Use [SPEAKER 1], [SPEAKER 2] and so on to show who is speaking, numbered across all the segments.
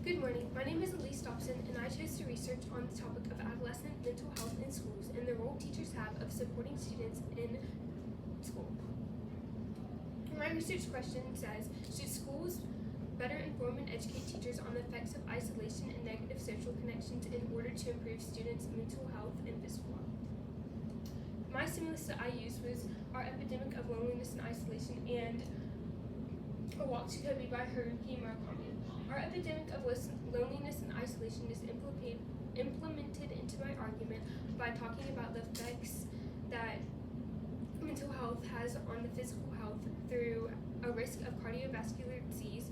[SPEAKER 1] Good morning. My name is Elise Dobson, and I chose to research on the topic of adolescent mental health in schools and the role teachers have of supporting students in school. My research question says, should schools better inform and educate teachers on the effects of isolation and negative social connections in order to improve students' mental health and physical health? My stimulus that I used was Our Epidemic of Loneliness and Isolation and A Walk to Kobe by Haruki Murakami. Our epidemic of loneliness and isolation is implemented into my argument by talking about the effects that mental health has on the physical health through a risk of cardiovascular disease,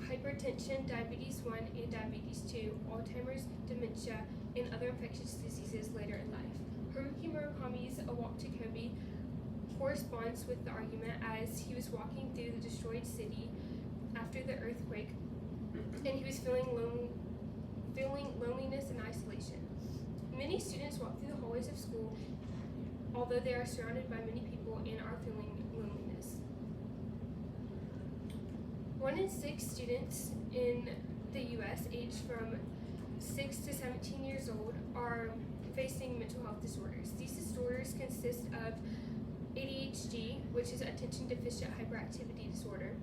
[SPEAKER 1] hypertension, diabetes 1 and diabetes 2, Alzheimer's, dementia, and other infectious diseases later in life. Haruki Murakami's A Walk to Kobe corresponds with the argument as he was walking through the destroyed city after the earthquake, and he was feeling loneliness and isolation. Many students walk through the hallways of school, although they are surrounded by many people and are feeling loneliness. 1 in 6 students in the U.S. aged from 6 to 17 years old are facing mental health disorders. These disorders consist of ADHD, which is attention deficit hyperactivity disorder,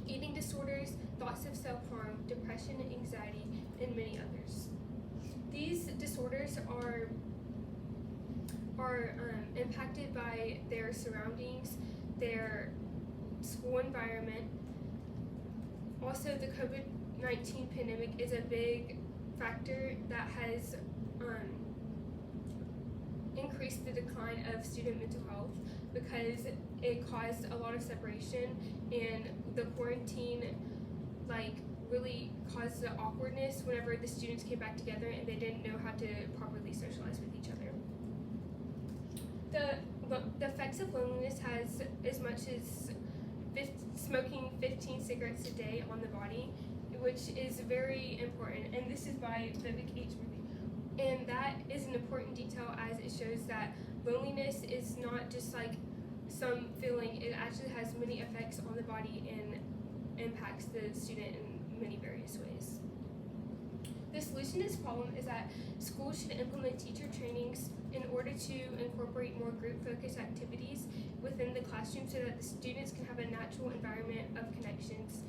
[SPEAKER 1] eating disorders, thoughts of self-harm, depression, anxiety, and many others. These disorders are impacted by their surroundings, their school environment. Also, the COVID-19 pandemic is a big factor that has increased the decline of student mental health because it caused a lot of separation, and the quarantine really caused the awkwardness whenever the students came back together and they didn't know how to properly socialize with each other. The effects of loneliness has as much as smoking 15 cigarettes a day on the body, which is very important, and this is by Vivek H. Murthy. And that is an important detail as it shows that loneliness is not just some feeling, it actually has many effects on the body and impacts the student in many various ways. The solution to this problem is that schools should implement teacher trainings in order to incorporate more group-focused activities within the classroom so that the students can have a natural environment of connections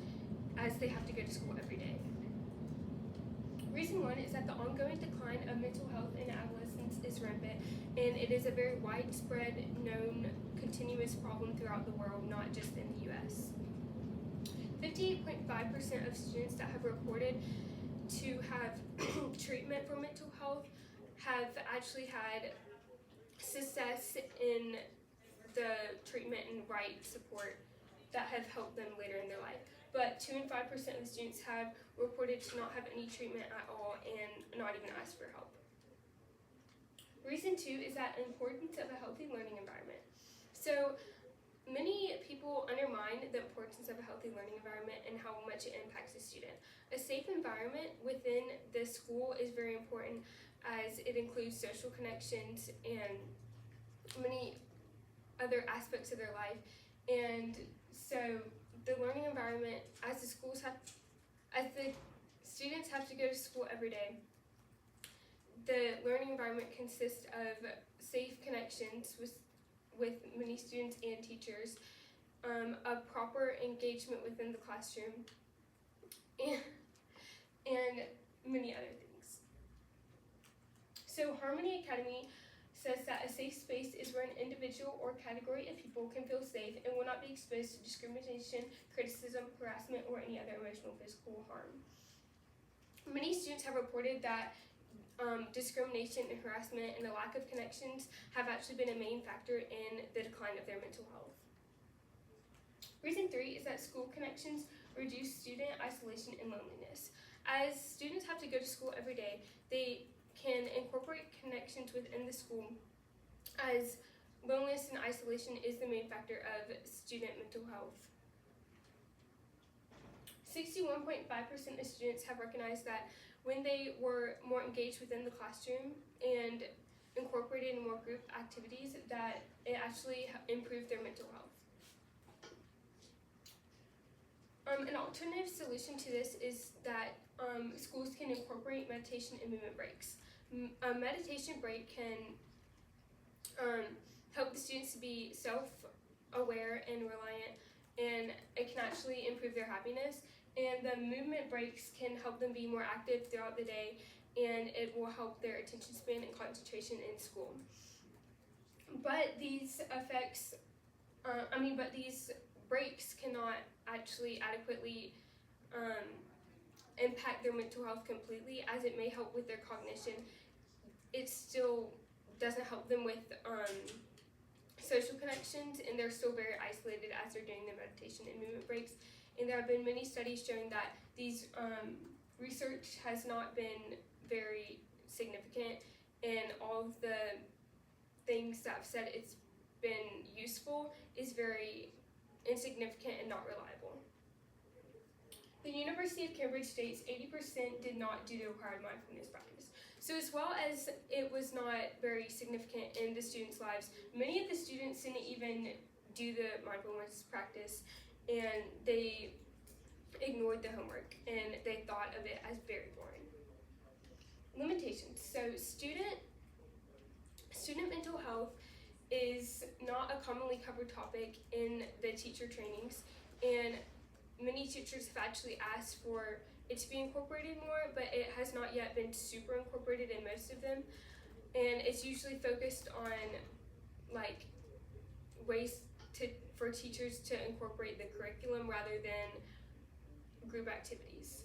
[SPEAKER 1] as they have to go to school every day. Reason 1 is that the ongoing decline of mental health in adolescents is rampant, and it is a very widespread, known, continuous problem throughout the world, not just in the U.S. 58.5% of students that have reported to have treatment for mental health have actually had success in the treatment and right support that have helped them later in their life. But 2 and 5% of the students have reported to not have any treatment at all and not even ask for help. Reason 2 is that importance of a healthy learning environment. So many people undermine the importance of a healthy learning environment and how much it impacts the student. A safe environment within the school is very important as it includes social connections and many other aspects of their life. And so the learning environment, as the students have to go to school every day, the learning environment consists of safe connections with many students and teachers, a proper engagement within the classroom, and many other things. So Harmony Academy says that a safe space is where an individual or category of people can feel safe and will not be exposed to discrimination, criticism, harassment, or any other emotional or physical harm. Many students have reported that discrimination and harassment and the lack of connections have actually been a main factor in the decline of their mental health. Reason 3 is that school connections reduce student isolation and loneliness. As students have to go to school every day, they can incorporate connections within the school, as loneliness and isolation is the main factor of student mental health. 61.5% of students have recognized that when they were more engaged within the classroom and incorporated in more group activities, that it actually improved their mental health. An alternative solution to this is that schools can incorporate meditation and movement breaks. A meditation break can help the students to be self-aware and reliant, and it can actually improve their happiness. And the movement breaks can help them be more active throughout the day, and it will help their attention span and concentration in school. But these effects, but these breaks cannot actually adequately impact their mental health completely, as it may help with their cognition. It still doesn't help them with social connections, and they're still very isolated as they're doing the meditation and movement breaks. And there have been many studies showing that these research has not been very significant, and all of the things that have said it's been useful is very insignificant and not reliable. The University of Cambridge states 80% did not do the required mindfulness practice. So as well as it was not very significant in the students' lives, many of the students didn't even do the mindfulness practice, and they ignored the homework, and they thought of it as very boring. Limitations. So student mental health is not a commonly covered topic in the teacher trainings, and many teachers have actually asked for it to be incorporated more, but it has not yet been super incorporated in most of them. And it's usually focused on like ways for teachers to incorporate the curriculum rather than group activities.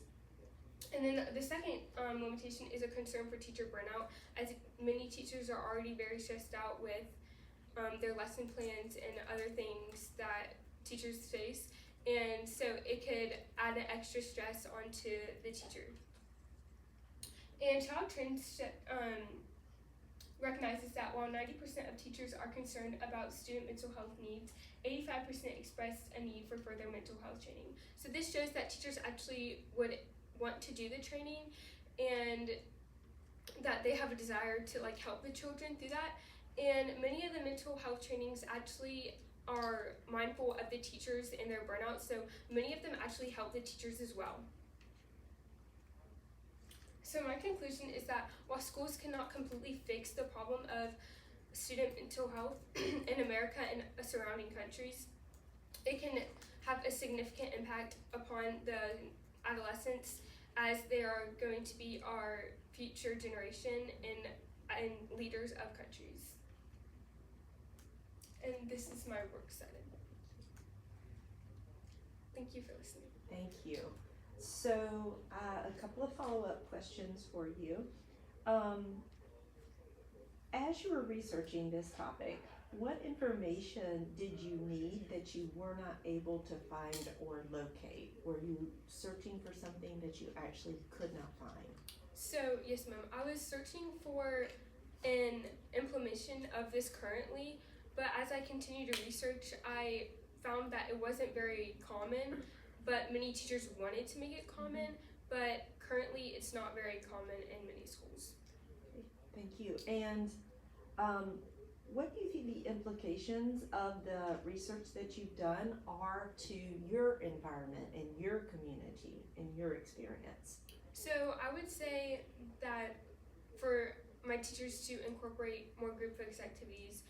[SPEAKER 1] And then the second limitation is a concern for teacher burnout, as many teachers are already very stressed out with their lesson plans and other things that teachers face, and so it could add an extra stress onto the teacher. And Child Trends recognizes that while 90% of teachers are concerned about student mental health needs, 85% expressed a need for further mental health training. So this shows that teachers actually would want to do the training, and that they have a desire to like help the children through that. And many of the mental health trainings actually are mindful of the teachers and their burnout, so many of them actually help the teachers as well. So my conclusion is that while schools cannot completely fix the problem of student mental health in America and surrounding countries, it can have a significant impact upon the adolescents, as they are going to be our future generation and leaders of countries. And this is my work cited. Thank you for listening.
[SPEAKER 2] Thank you. So a couple of follow-up questions for you. As you were researching this topic, what information did you need that you were not able to find or locate? Were you searching for something that you actually could not find?
[SPEAKER 1] So yes, ma'am. I was searching for an implementation of this currently, but as I continued to research, I found that it wasn't very common, but many teachers wanted to make it common, but currently it's not very common in many schools.
[SPEAKER 2] Thank you. And what do you think the implications of the research that you've done are to your environment and your community and your experience?
[SPEAKER 1] So I would say that for my teachers to incorporate more group focused activities,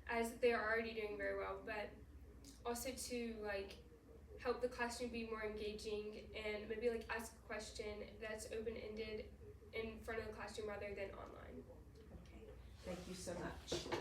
[SPEAKER 1] as they are already doing very well, but also to like help the classroom be more engaging, and maybe like ask a question that's open-ended in front of the classroom rather than online.
[SPEAKER 2] Okay, thank you so much.